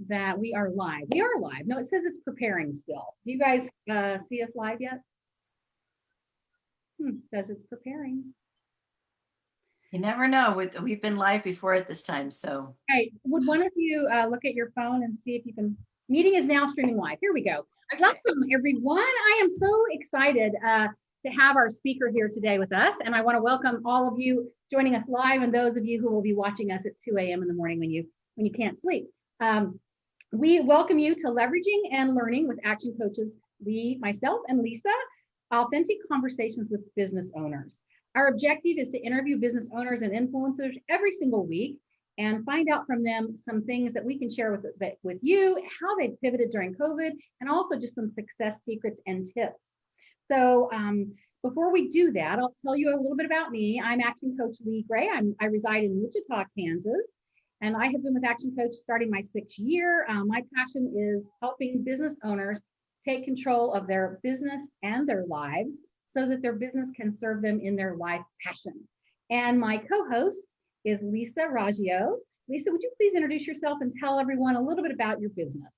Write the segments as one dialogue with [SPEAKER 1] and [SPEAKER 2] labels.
[SPEAKER 1] that we are live. We are live. No, it says it's preparing still. Do you guys see us live yet? Says it's preparing.
[SPEAKER 2] You never know. We've been live before at this time, so.
[SPEAKER 1] Hey, would one of you look at your phone and see if you can? Meeting is now streaming live. Here we go. Okay. Welcome, everyone. I am so excited to have our speaker here today with us, and I want to welcome all of you joining us live, and those of you who will be watching us at 2 a.m. in the morning when you can't sleep. We welcome you to Leveraging and Learning with Action Coaches Lee, myself, and Lisa, authentic conversations with business owners. Our objective is to interview business owners and influencers every single week and find out from them some things that we can share with you, how they pivoted during COVID, and also just some success secrets and tips. So before we do that, I'll tell you a little bit about me. I'm Action Coach Lee Gray. I reside in Wichita, Kansas, and I have been with Action Coach starting my 6th year. My passion is helping business owners take control of their business and their lives so that their business can serve them in their life passion. And my co-host is Lisa Raggio. Lisa, would you please introduce yourself and tell everyone a little bit about your business?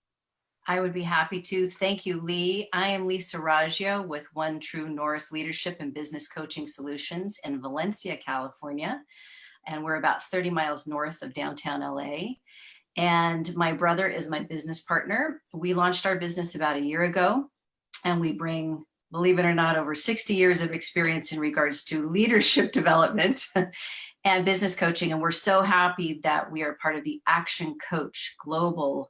[SPEAKER 2] I would be happy to. Thank you, Lee. I am Lisa Raggio with One True North Leadership and Business Coaching Solutions in Valencia, California. And we're about 30 miles north of downtown LA. And my brother is my business partner. We launched our business about a year ago, and we bring, believe it or not, over 60 years of experience in regards to leadership development and business coaching. And we're so happy that we are part of the Action Coach Global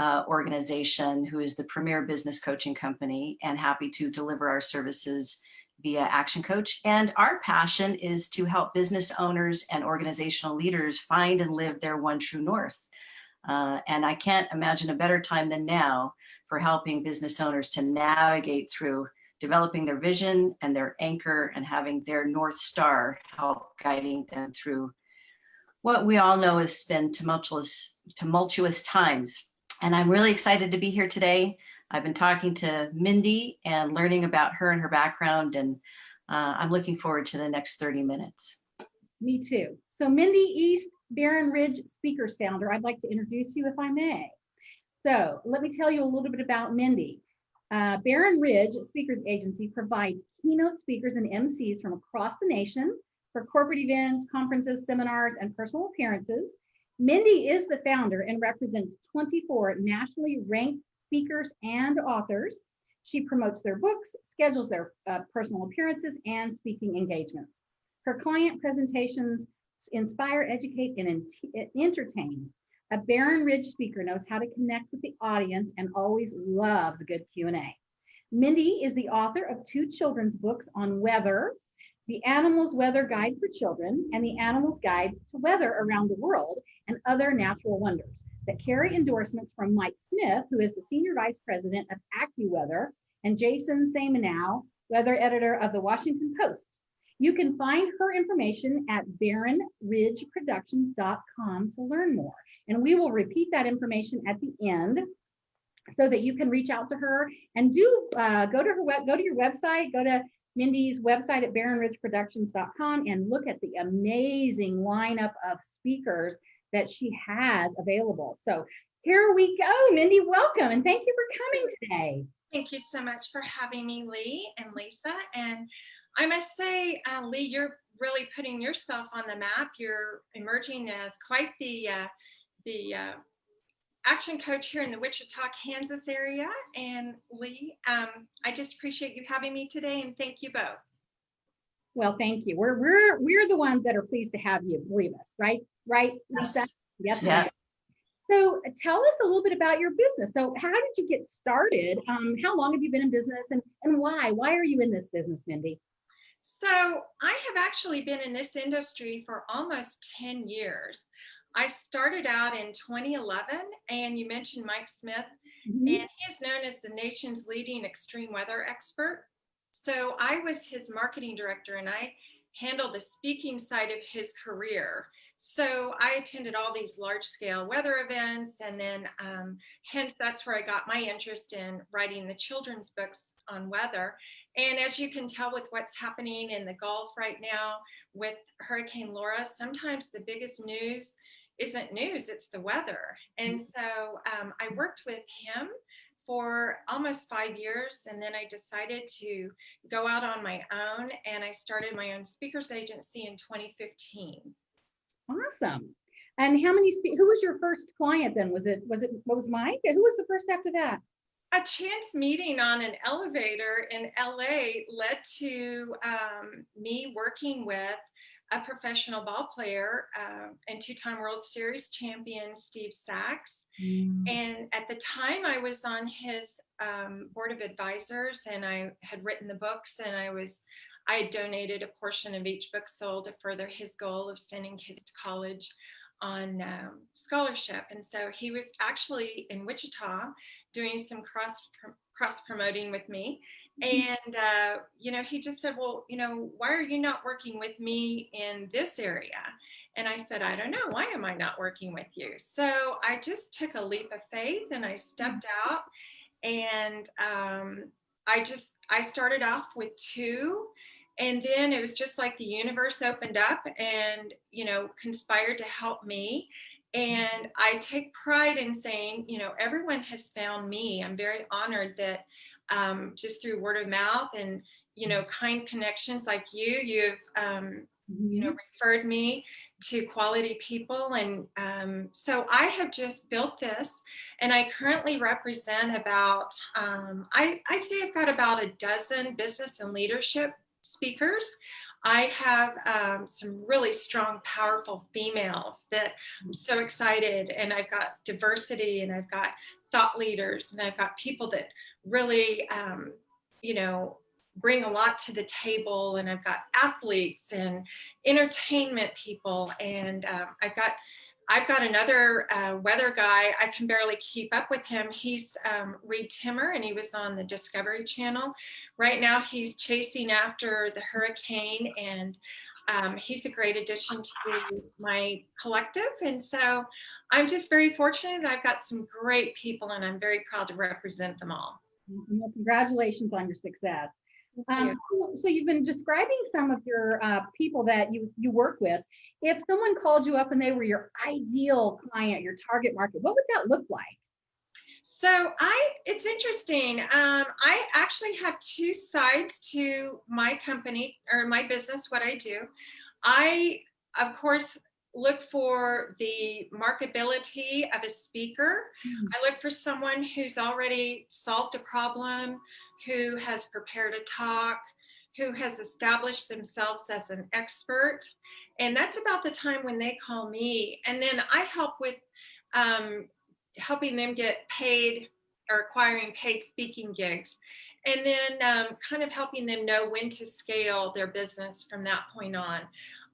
[SPEAKER 2] organization, who is the premier business coaching company, and happy to deliver our services via Action Coach. And our passion is to help business owners and organizational leaders find and live their one true north. And I can't imagine a better time than now for helping business owners to navigate through developing their vision and their anchor and having their North Star help guiding them through what we all know has been tumultuous times. And I'm really excited to be here today. I've been talking to Mindy and learning about her and her background, and I'm looking forward to the next 30 minutes.
[SPEAKER 1] Me too. So Mindy East, Barron Ridge Speakers founder, I'd like to introduce you if I may. So let me tell you a little bit about Mindy. Barron Ridge Speakers Agency provides keynote speakers and MCs from across the nation for corporate events, conferences, seminars, and personal appearances. Mindy is the founder and represents 24 nationally ranked speakers and authors. She promotes their books, schedules their personal appearances, and speaking engagements. Her client presentations inspire, educate, and entertain. A Barron Ridge speaker knows how to connect with the audience and always loves a good Q&A. Mindy is the author of 2 children's books on weather, The Animals Weather Guide for Children and The Animals Guide to Weather Around the World and Other Natural Wonders, that carry endorsements from Mike Smith, who is the Senior Vice President of AccuWeather, and Jason Samenow, weather editor of the Washington Post. You can find her information at barronridgeproductions.com to learn more. And we will repeat that information at the end so that you can reach out to her and go to your website, go to Mindy's website at barronridgeproductions.com and look at the amazing lineup of speakers that she has available. So here we go. Mindy, welcome, and thank you for coming today.
[SPEAKER 3] Thank you so much for having me, Lee and Lisa. And I must say, Lee, you're really putting yourself on the map. You're emerging as quite the action coach here in the Wichita, Kansas area. And Lee, I just appreciate you having me today, and thank you both.
[SPEAKER 1] Well, thank you. We're the ones that are pleased to have you. Believe us, right? Right, Lisa?
[SPEAKER 2] Yes. Yes.
[SPEAKER 1] So tell us a little bit about your business. So how did you get started? How long have you been in business, and why? Why are you in this business, Mindy?
[SPEAKER 3] So I have actually been in this industry for almost 10 years. I started out in 2011, and you mentioned Mike Smith, and he is known as the nation's leading extreme weather expert. So I was his marketing director, and I handled the speaking side of his career. So I attended all these large scale weather events, and then hence that's where I got my interest in writing the children's books on weather. And as you can tell with what's happening in the Gulf right now with Hurricane Laura, sometimes the biggest news isn't news, it's the weather. And so I worked with him for almost 5 years, and then I decided to go out on my own, and I started my own speakers agency in 2015.
[SPEAKER 1] Awesome. And how many, who was your first client then? Was it Mike? Who was the first after that?
[SPEAKER 3] A chance meeting on an elevator in LA led to me working with a professional ball player and two-time World Series champion, Steve Sachs. And at the time I was on his board of advisors, and I had written the books, and I had donated a portion of each book sold to further his goal of sending kids to college on scholarship. And so he was actually in Wichita doing some cross promoting with me. And, he just said, well, why are you not working with me in this area? And I said, I don't know. Why am I not working with you? So I just took a leap of faith, and I stepped out, and I started off with 2. And then it was just like the universe opened up and, conspired to help me. And I take pride in saying, everyone has found me. I'm very honored that just through word of mouth and, kind connections like you've, referred me to quality people. And so I have just built this, and I currently represent about, I'd say I've got about a dozen business and leadership speakers. I have some really strong, powerful females that I'm so excited, and I've got diversity, and I've got thought leaders, and I've got people that really, bring a lot to the table, and I've got athletes and entertainment people, and I've got another weather guy. I can barely keep up with him. He's Reed Timmer, and he was on the Discovery Channel. Right now, he's chasing after the hurricane, and he's a great addition to my collective. And so I'm just very fortunate. I've got some great people, and I'm very proud to represent them all.
[SPEAKER 1] Well, congratulations on your success. So you've been describing some of your people that you work with. If someone called you up and they were your ideal client, your target market, what would that look like?
[SPEAKER 3] So it's interesting. I actually have 2 sides to my company or my business, what I do. I, of course, look for the marketability of a speaker. I look for someone who's already solved a problem, who has prepared a talk, who has established themselves as an expert. And that's about the time when they call me. And then I help with helping them get paid or acquiring paid speaking gigs. And then kind of helping them know when to scale their business from that point on.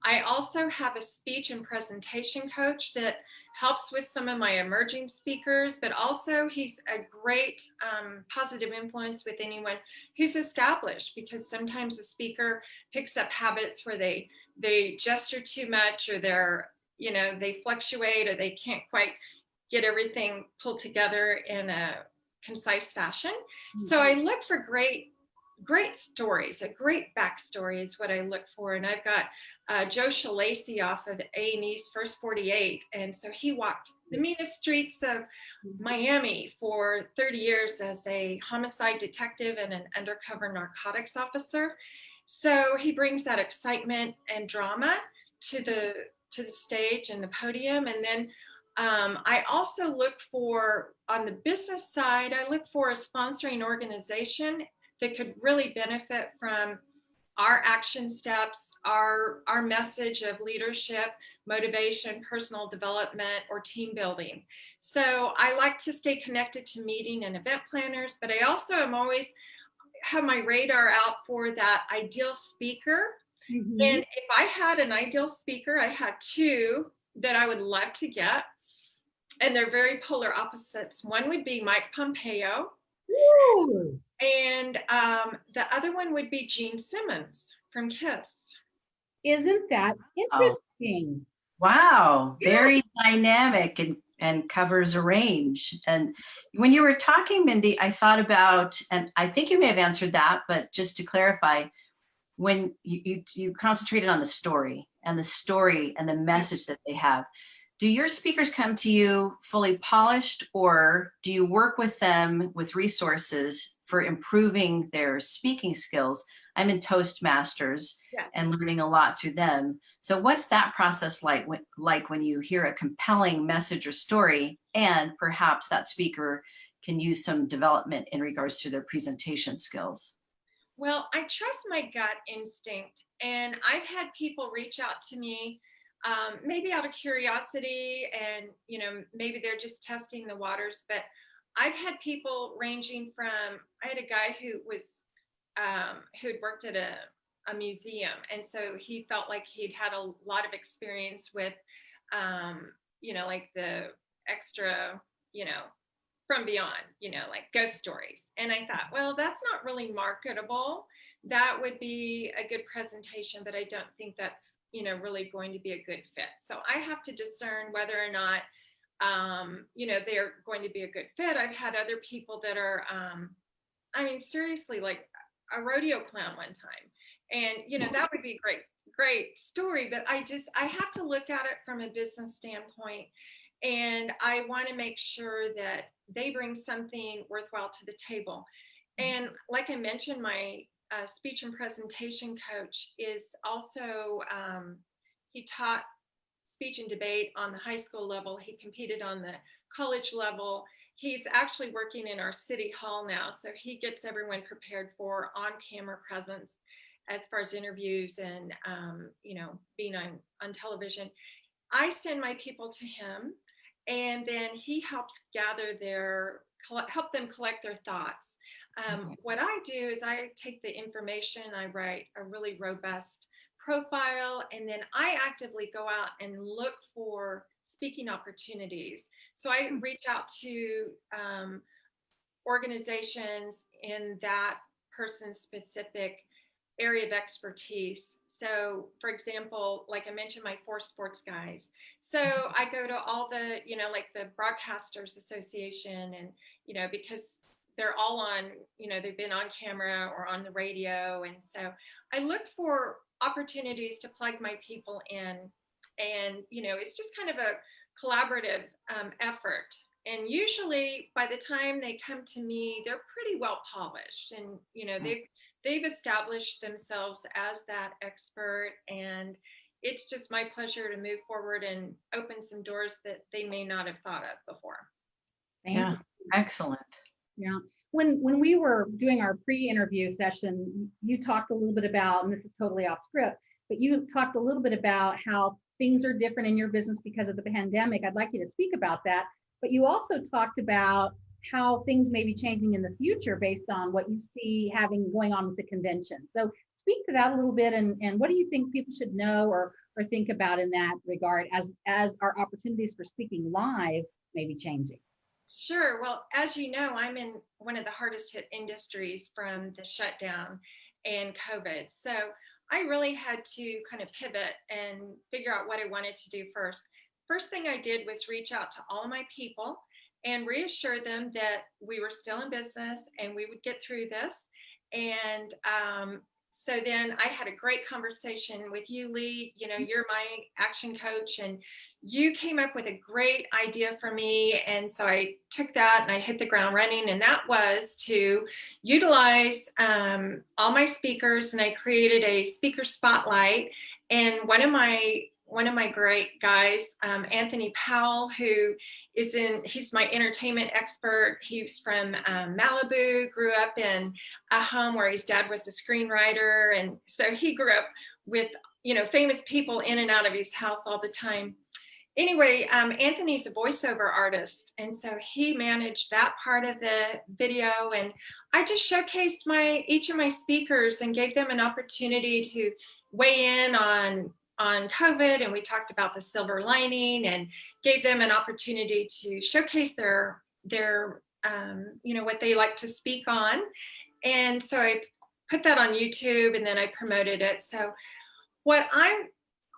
[SPEAKER 3] I also have a speech and presentation coach that helps with some of my emerging speakers, but also he's a great positive influence with anyone who's established, because sometimes a speaker picks up habits where they gesture too much, or they fluctuate, or they can't quite get everything pulled together in a concise fashion. So I look for great stories. A great backstory is what I look for. And I've got Joe Shalacy off of A&E's First 48. And so he walked the meanest streets of Miami for 30 years as a homicide detective and an undercover narcotics officer. So he brings that excitement and drama to the stage and the podium. And then I also look for, on the business side, I look for a sponsoring organization that could really benefit from our action steps, our message of leadership, motivation, personal development, or team building. So I like to stay connected to meeting and event planners, but I also am always have my radar out for that ideal speaker. And if I had an ideal speaker, I had 2 that I would love to get. And they're very polar opposites. One would be Mike Pompeo. Ooh. And the other one would be Gene Simmons from KISS.
[SPEAKER 1] Isn't that interesting?
[SPEAKER 2] Wow, very dynamic and covers a range. And when you were talking, Mindy, I thought about, and I think you may have answered that, but just to clarify, when you concentrated on the story and the message that they have. Do your speakers come to you fully polished, or do you work with them with resources for improving their speaking skills? I'm in Toastmasters
[SPEAKER 3] Yeah.
[SPEAKER 2] and learning a lot through them. So what's that process like when you hear a compelling message or story, and perhaps that speaker can use some development in regards to their presentation skills?
[SPEAKER 3] Well, I trust my gut instinct, and I've had people reach out to me, maybe out of curiosity, and maybe they're just testing the waters. But I've had people ranging from, I had a guy who had worked at a museum, and so he felt like he'd had a lot of experience with, like the extra, you know, from beyond, like ghost stories. And I thought, well, that's not really marketable. That would be a good presentation, but I don't think that's, really going to be a good fit. So I have to discern whether or not, they're going to be a good fit. I've had other people that are, seriously, like a rodeo clown one time. And, that would be a great story, but I have to look at it from a business standpoint. And I want to make sure that they bring something worthwhile to the table. And like I mentioned, my speech and presentation coach is also, he taught speech and debate on the high school level. He competed on the college level. He's actually working in our city hall now. So he gets everyone prepared for on-camera presence as far as interviews and, being on television. I send my people to him, and then he helps help them collect their thoughts. What I do is I take the information, I write a really robust profile, and then I actively go out and look for speaking opportunities. So I reach out to organizations in that person's specific area of expertise. So for example, like I mentioned, my 4 sports guys. So I go to all the, like the Broadcasters Association, and, because they're all on, they've been on camera or on the radio. And so I look for opportunities to plug my people in. And, it's just kind of a collaborative effort. And usually by the time they come to me, they're pretty well polished, and, they've established themselves as that expert. And it's just my pleasure to move forward and open some doors that they may not have thought of before.
[SPEAKER 2] Yeah, excellent.
[SPEAKER 1] Yeah. When we were doing our pre-interview session, you talked a little bit about, and this is totally off script, but you talked a little bit about how things are different in your business because of the pandemic. I'd like you to speak about that. But you also talked about how things may be changing in the future based on what you see going on with the convention. So speak to that a little bit, and what do you think people should know or think about in that regard as our opportunities for speaking live may be changing?
[SPEAKER 3] Sure. Well, as you know, I'm in one of the hardest hit industries from the shutdown and COVID. So I really had to kind of pivot and figure out what I wanted to do first. First thing I did was reach out to all of my people and reassure them that we were still in business and we would get through this. And so then I had a great conversation with you, Lee. You're my action coach, and you came up with a great idea for me. And so I took that and I hit the ground running. And that was to utilize all my speakers, and I created a speaker spotlight. And one of my great guys, Anthony Powell, he's my entertainment expert. He's from Malibu, grew up in a home where his dad was a screenwriter. And so he grew up with, famous people in and out of his house all the time. Anyway, Anthony's a voiceover artist, and so he managed that part of the video. And I just showcased each of my speakers and gave them an opportunity to weigh in on COVID, and we talked about the silver lining and gave them an opportunity to showcase their what they like to speak on. And so I put that on YouTube, and then I promoted it. So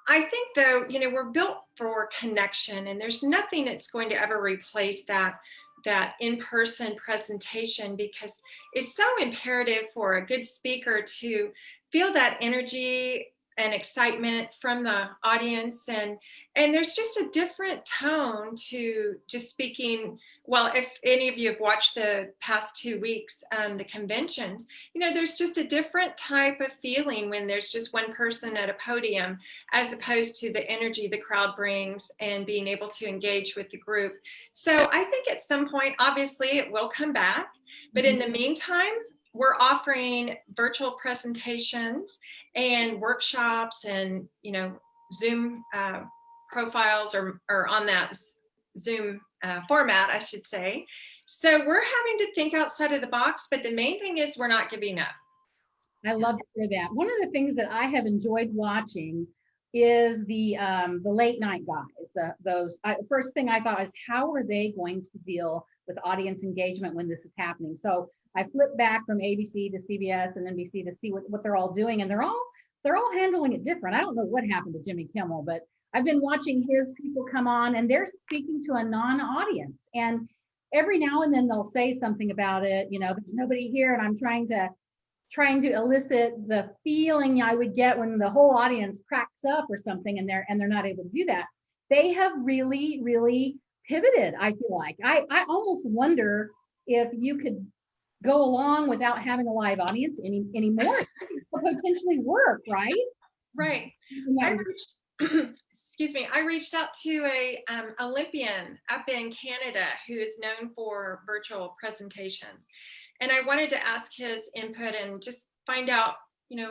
[SPEAKER 3] I think though, we're built for connection, and there's nothing that's going to ever replace that in-person presentation, because it's so imperative for a good speaker to feel that energy and excitement from the audience, and there's just a different tone to just speaking. Well, if any of you have watched the past 2 weeks, the conventions, there's just a different type of feeling when there's just one person at a podium, as opposed to the energy the crowd brings and being able to engage with the group. So I think at some point, obviously, it will come back, but in the meantime, we're offering virtual presentations and workshops and, Zoom profiles or on that Zoom format, I should say. So we're having to think outside of the box, but the main thing is we're not giving up.
[SPEAKER 1] I love to hear that. One of the things that I have enjoyed watching is the late night guys. First thing I thought is, how are they going to deal with audience engagement when this is happening? So I flipped back from ABC to CBS and NBC to see what they're all doing, and they're all handling it different. I don't know what happened to Jimmy Kimmel, but I've been watching his people come on, and they're speaking to a non-audience, and every now and then they'll say something about it. There's nobody here, and I'm trying to elicit the feeling I would get when the whole audience cracks up or something, and they're not able to do that. They have really, really pivoted. I feel like I almost wonder if you could go along without having a live audience anymore. It could potentially work, right?
[SPEAKER 3] Right. I reached out to a Olympian up in Canada who is known for virtual presentations, and I wanted to ask his input and just find out,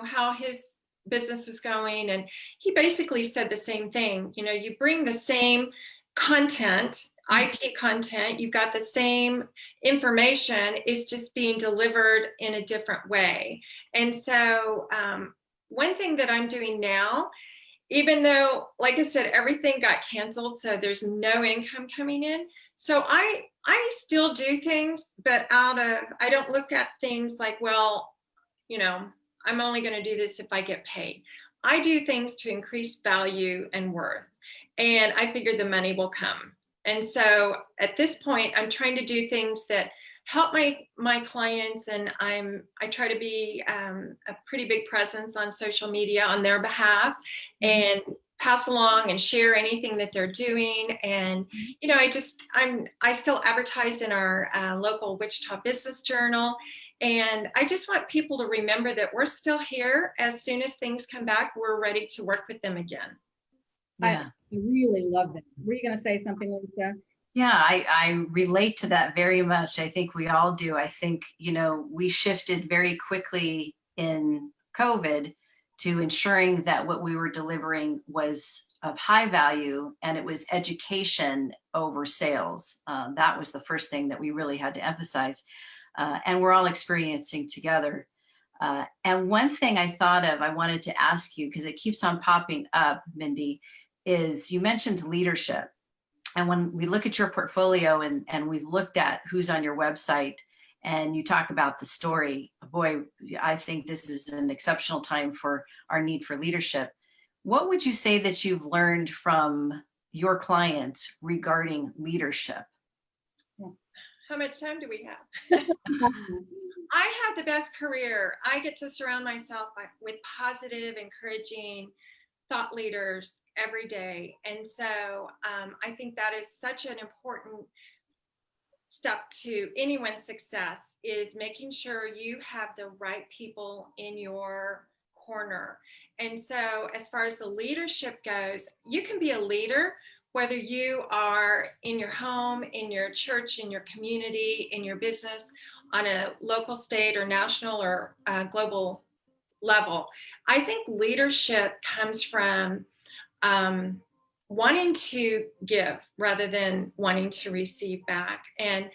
[SPEAKER 3] how his business was going. And he basically said the same thing. You bring the same content, IP content, you've got the same information, it's just being delivered in a different way. And so one thing that I'm doing now, even though, like I said, everything got canceled, so there's no income coming in. So I still do things, but I don't look at things like, well, I'm only going to do this if I get paid. I do things to increase value and worth, and I figure the money will come. And so at this point, I'm trying to do things that help my clients, and I try to be a pretty big presence on social media on their behalf, and pass along and share anything that they're doing. And I still advertise in our local Wichita Business Journal, and I just want people to remember that we're still here. As soon as things come back, we're ready to work with them again.
[SPEAKER 2] Yeah.
[SPEAKER 1] I really love that. Were you going to say something, Lisa?
[SPEAKER 2] Yeah, I relate to that very much. I think we all do. I think, we shifted very quickly in COVID to ensuring that what we were delivering was of high value, and it was education over sales. That was the first thing that we really had to emphasize. And we're all experiencing together. And one thing I thought of, I wanted to ask you, because it keeps on popping up, Mindy, is you mentioned leadership. And when we look at your portfolio and we've looked at who's on your website, and you talk about the story, boy, I think this is an exceptional time for our need for leadership. What would you say that you've learned from your clients regarding leadership?
[SPEAKER 3] How much time do we have? I have the best career. I get to surround myself with positive, encouraging thought leaders every day. And so I think that is such an important step to anyone's success, is making sure you have the right people in your corner. And so as far as the leadership goes, you can be a leader whether you are in your home, in your church, in your community, in your business, on a local, state, or national, or global level. I think leadership comes from wanting to give rather than wanting to receive back. And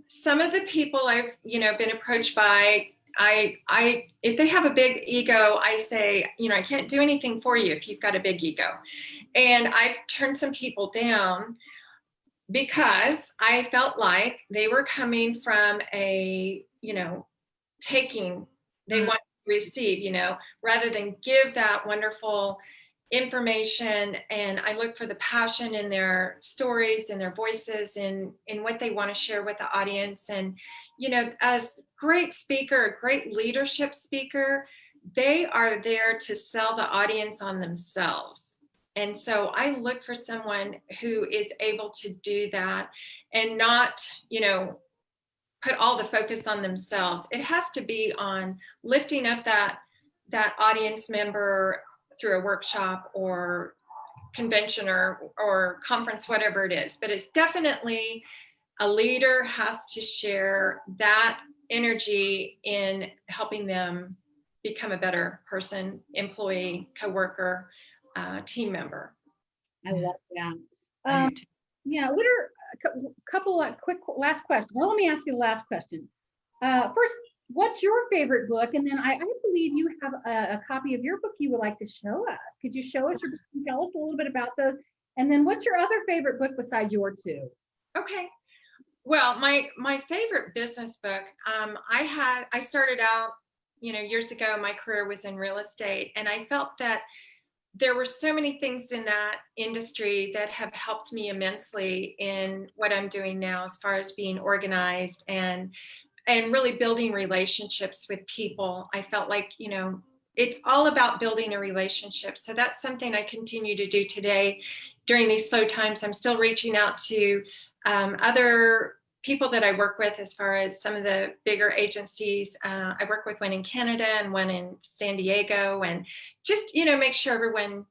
[SPEAKER 3] some of the people I've been approached by, if they have a big ego, I say, I can't do anything for you if you've got a big ego. And I've turned some people down because I felt like they were coming from a taking. They want to receive, rather than give that wonderful information. And I look for the passion in their stories, in their voices, in what they want to share with the audience. And as great speaker, a great leadership speaker, they are there to sell the audience on themselves. And so I look for someone who is able to do that and not, put all the focus on themselves. It has to be on lifting up that audience member through a workshop or convention or conference, whatever it is. But it's definitely a leader has to share that energy in helping them become a better person, employee, coworker, team member.
[SPEAKER 1] I love that.
[SPEAKER 2] I do too.
[SPEAKER 1] Yeah, what are a couple of quick last questions? Well, let me ask you the last question. First, what's your favorite book? And then I believe you have a copy of your book you would like to show us. Could you show us your book and tell us a little bit about those? And then what's your other favorite book besides your two?
[SPEAKER 3] Okay. Well, my favorite business book, I started out, years ago, my career was in real estate, and I felt that there were so many things in that industry that have helped me immensely in what I'm doing now, as far as being organized and really building relationships with people. I felt like, it's all about building a relationship. So that's something I continue to do today during these slow times. I'm still reaching out to other people that I work with, as far as some of the bigger agencies. I work with one in Canada and one in San Diego, and just, make sure everyone,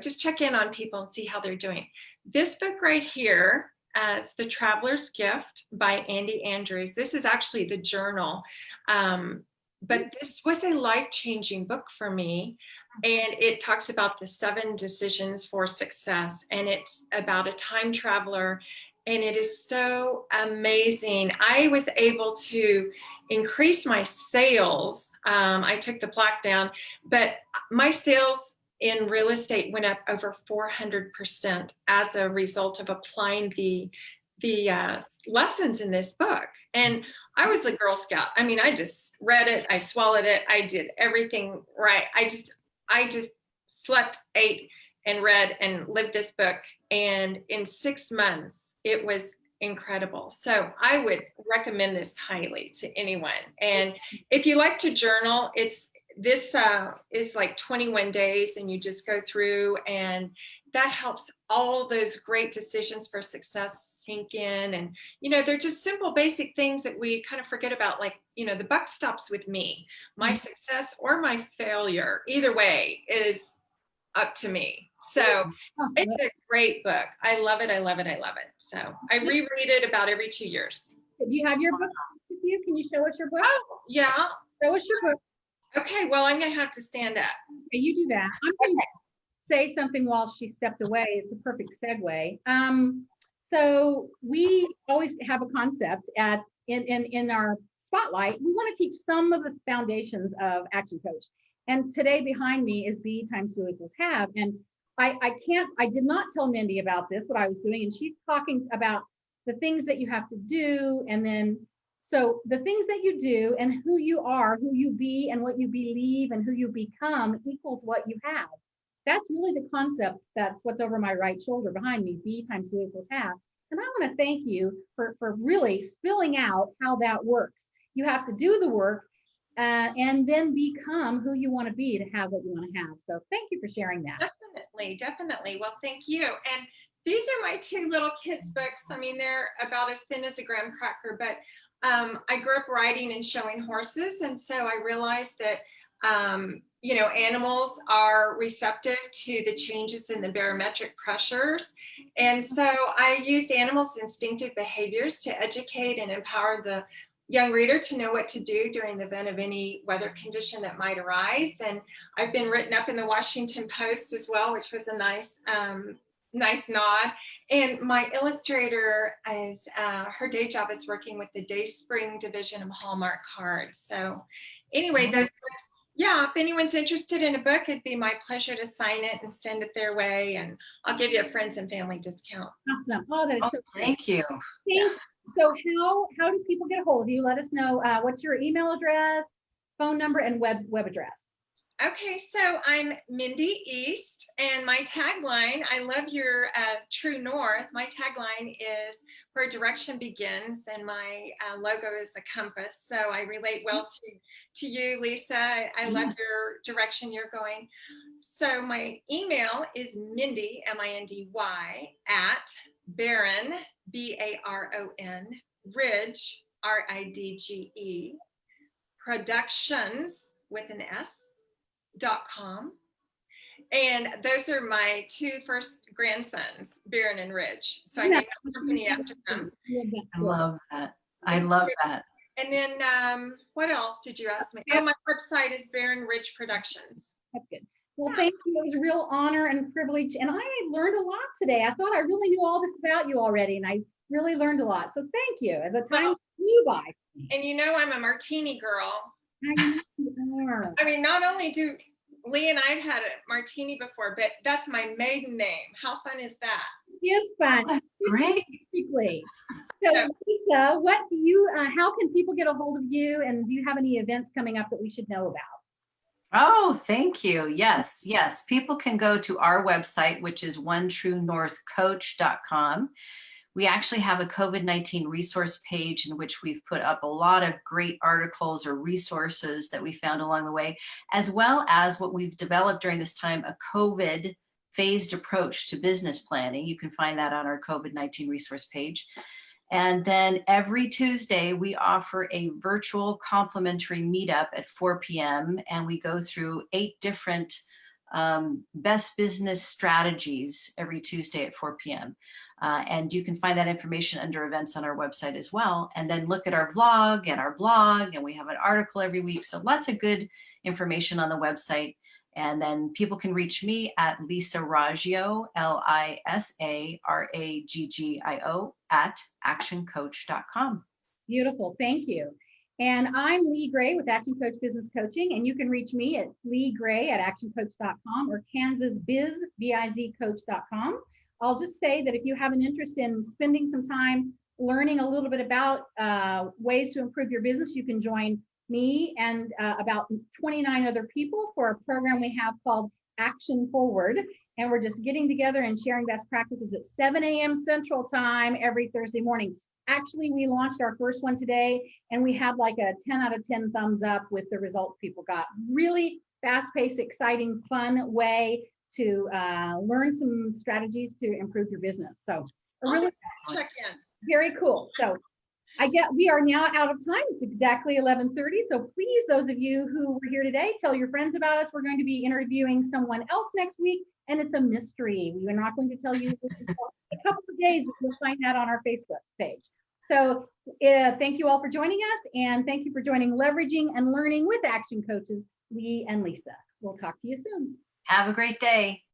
[SPEAKER 3] just check in on people and see how they're doing. This book right here, it's The Traveler's Gift by Andy Andrews. This is actually the journal, but this was a life-changing book for me. And it talks about the 7 decisions for success. And it's about a time traveler. And it is so amazing. I was able to increase my sales. I took the plaque down, but my sales in real estate went up over 400% as a result of applying the lessons in this book. And I was a Girl Scout. I mean, I just read it, I swallowed it, I did everything right. I just slept, ate, and read and lived this book. And in 6 months, it was incredible. So I would recommend this highly to anyone. And if you like to journal, this is like 21 days, and you just go through, and that helps all those great decisions for success sink in. And, they're just simple, basic things that we kind of forget about. Like, the buck stops with me. My success or my failure, either way, is up to me. So it's a great book. I love it. I love it. I love it. So I reread it about every 2 years.
[SPEAKER 1] Do you have your book with you? Can you show us your book?
[SPEAKER 3] Oh, yeah.
[SPEAKER 1] Show us your book.
[SPEAKER 3] Okay, well, I'm going to have to stand up.
[SPEAKER 1] Okay, you do that. I'm going to say something while she stepped away. It's a perfect segue. So we always have a concept in our spotlight. We want to teach some of the foundations of Action Coach. And today behind me is B times 2 equals have. And I did not tell Mindy about this, what I was doing. And she's talking about the things that you have to do. And then, so the things that you do and who you are, who you be, and what you believe and who you become equals what you have. That's really the concept. That's what's over my right shoulder behind me, B times 2 equals have. And I want to thank you for really spilling out how that works. You have to do the work and then become who you want to be to have what you want to have. So thank you for sharing that.
[SPEAKER 3] Definitely. Well, thank you. And these are my 2 little kids' books. I mean, they're about as thin as a graham cracker, but I grew up riding and showing horses. And so I realized that, animals are receptive to the changes in the barometric pressures. And so I used animals' instinctive behaviors to educate and empower the young reader to know what to do during the event of any weather condition that might arise. And I've been written up in the Washington Post as well, which was a nice nod. And my illustrator is her day job is working with the Dayspring division of Hallmark Cards. So anyway, those books, yeah, if anyone's interested in a book, it'd be my pleasure to sign it and send it their way. And I'll give you a friends and family discount.
[SPEAKER 1] Awesome. Oh, that is so
[SPEAKER 2] Thank you.
[SPEAKER 1] So how do people get a hold of you? Let us know what's your email address, phone number, and web address.
[SPEAKER 3] Okay, so I'm Mindy East, and my tagline, I love your True North. My tagline is where direction begins, and my logo is a compass. So I relate well to you, Lisa. I love your direction you're going. So my email is Mindy, M-I-N-D-Y, at Baron, B-A-R-O-N, Ridge, R-I-D-G-E, Productions with an S.com, and those are my two first grandsons, Baron and Ridge. So I named my company after them.
[SPEAKER 2] I love that. I love that.
[SPEAKER 3] And then what else did you ask me? Oh, my website is Baron Ridge Productions.
[SPEAKER 1] That's good. Well, thank you. It was a real honor and privilege, and I learned a lot today. I thought I really knew all this about you already, and I really learned a lot. So thank you. The time flew by.
[SPEAKER 3] And you know I'm a martini girl.
[SPEAKER 1] I
[SPEAKER 3] mean, not only do Lee and I've had a martini before, but that's my maiden name. How fun is that?
[SPEAKER 1] It's fun.
[SPEAKER 2] That's great.
[SPEAKER 1] So Lisa, what do you, how can people get a hold of you, and do you have any events coming up that we should know about?
[SPEAKER 2] Oh, thank you. Yes, yes. People can go to our website, which is onetruenorthcoach.com. We actually have a COVID-19 resource page in which we've put up a lot of great articles or resources that we found along the way, as well as what we've developed during this time, a COVID phased approach to business planning. You can find that on our COVID-19 resource page. And then every Tuesday, we offer a virtual complimentary meetup at 4 p.m. and we go through 8 different best business strategies every Tuesday at 4 p.m. And you can find that information under events on our website as well. And then look at our vlog and our blog, and we have an article every week. So lots of good information on the website. And then people can reach me at Lisa Raggio, LISARAGGIO at actioncoach.com.
[SPEAKER 1] Beautiful. Thank you. And I'm Lee Gray with Action Coach Business Coaching, and you can reach me at leegray at actioncoach.com or kansasbizcoach.com. I'll just say that if you have an interest in spending some time learning a little bit about ways to improve your business, you can join me and about 29 other people for a program we have called Action Forward. And we're just getting together and sharing best practices at 7 a.m. Central Time every Thursday morning. Actually, we launched our first one today, and we had like a 10 out of 10 thumbs up with the results people got. Really fast-paced, exciting, fun way to learn some strategies to improve your business. So really
[SPEAKER 3] check in.
[SPEAKER 1] Very cool. So we are now out of time. It's exactly 11:30. So please, those of you who were here today, tell your friends about us. We're going to be interviewing someone else next week, and it's a mystery. We are not going to tell you a couple of days. You'll find that on our Facebook page. So thank you all for joining us, and thank you for joining Leveraging and Learning with Action Coaches, Lee and Lisa. We'll talk to you soon.
[SPEAKER 2] Have a great day.